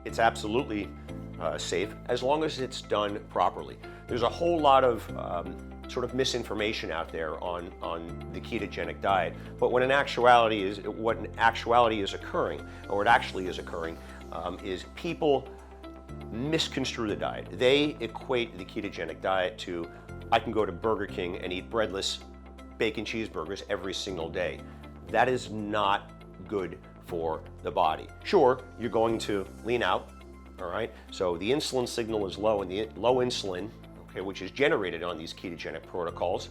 it's absolutely safe as long as it's done properly. There's a whole lot of sort of misinformation out there on the ketogenic diet, but what in actuality is occurring, or what actually is occurring, is people misconstrue the diet. They equate the ketogenic diet to, I can go to Burger King and eat breadless bacon cheeseburgers every single day. That is not good for the body. Sure, you're going to lean out, all right? So the insulin signal is low, and the low insulin, okay, which is generated on these ketogenic protocols,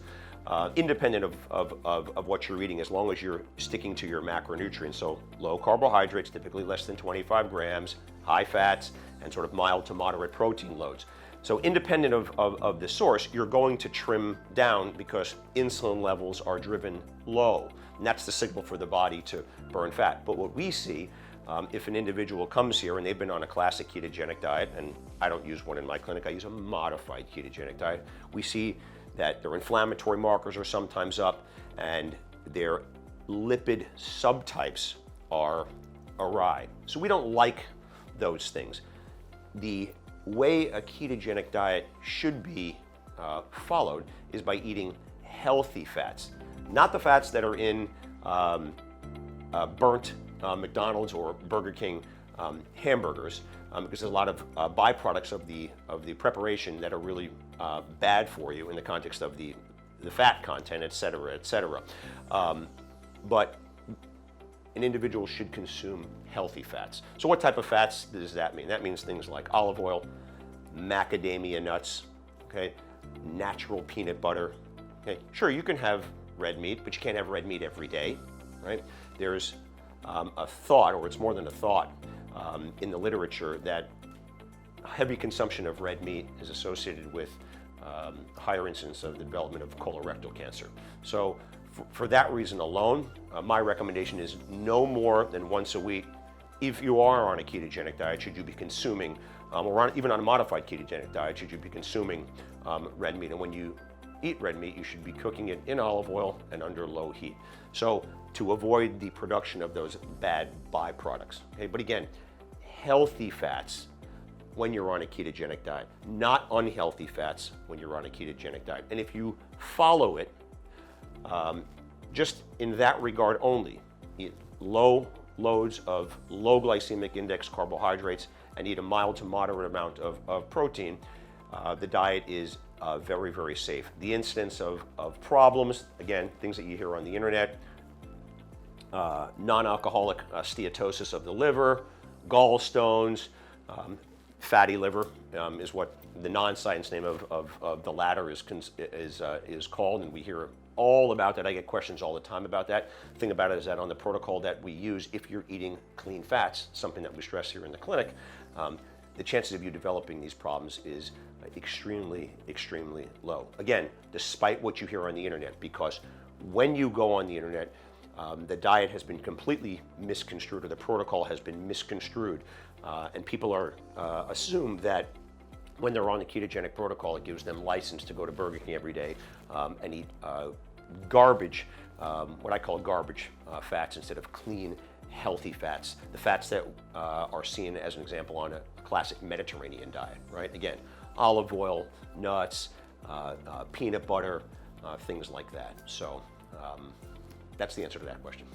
independent of what you're eating, as long as you're sticking to your macronutrients. So low carbohydrates, typically less than 25 grams, high fats, and sort of mild to moderate protein loads. So independent of the source, you're going to trim down because insulin levels are driven low. And that's the signal for the body to burn fat. But what we see, if an individual comes here and they've been on a classic ketogenic diet, and I don't use one in my clinic, I use a modified ketogenic diet, we see that their inflammatory markers are sometimes up and their lipid subtypes are awry. So we don't like those things. The way a ketogenic diet should be followed is by eating healthy fats, not the fats that are in burnt McDonald's or Burger King hamburgers, because there's a lot of byproducts of the preparation that are really bad for you in the context of the fat content, et cetera, et cetera. But an individual should consume healthy fats. So what type of fats does that mean? That means things like olive oil, macadamia nuts, okay, natural peanut butter. Okay, sure, you can have red meat, but you can't have red meat every day, right? There's a thought, or it's more than a thought, in the literature that heavy consumption of red meat is associated with higher incidence of the development of colorectal cancer. So for that reason alone, my recommendation is no more than once a week. If you are on a ketogenic diet, should you be consuming, or even on a modified ketogenic diet, should you be consuming red meat? And when you eat red meat, you should be cooking it in olive oil and under low heat. So to avoid the production of those bad byproducts. Okay, but again, healthy fats when you're on a ketogenic diet, not unhealthy fats when you're on a ketogenic diet. And if you follow it, just in that regard only, eat low loads of low glycemic index carbohydrates and eat a mild to moderate amount of protein, the diet is very, very safe. The incidence of problems, again, things that you hear on the internet, non-alcoholic steatosis of the liver, gallstones, fatty liver is what the non-science name of the latter is called, and we hear all about that. I get questions all the time about that. The thing about it is that on the protocol that we use, if you're eating clean fats, something that we stress here in the clinic, the chances of you developing these problems is extremely, extremely low. Again, despite what you hear on the internet, because when you go on the internet, the diet has been completely misconstrued, or the protocol has been misconstrued, and people are assume that when they're on the ketogenic protocol, it gives them license to go to Burger King every day and eat garbage, what I call garbage fats, instead of clean, healthy fats. The fats that are seen as an example on a classic Mediterranean diet, right? Again, olive oil, nuts, peanut butter, things like that. So that's the answer to that question.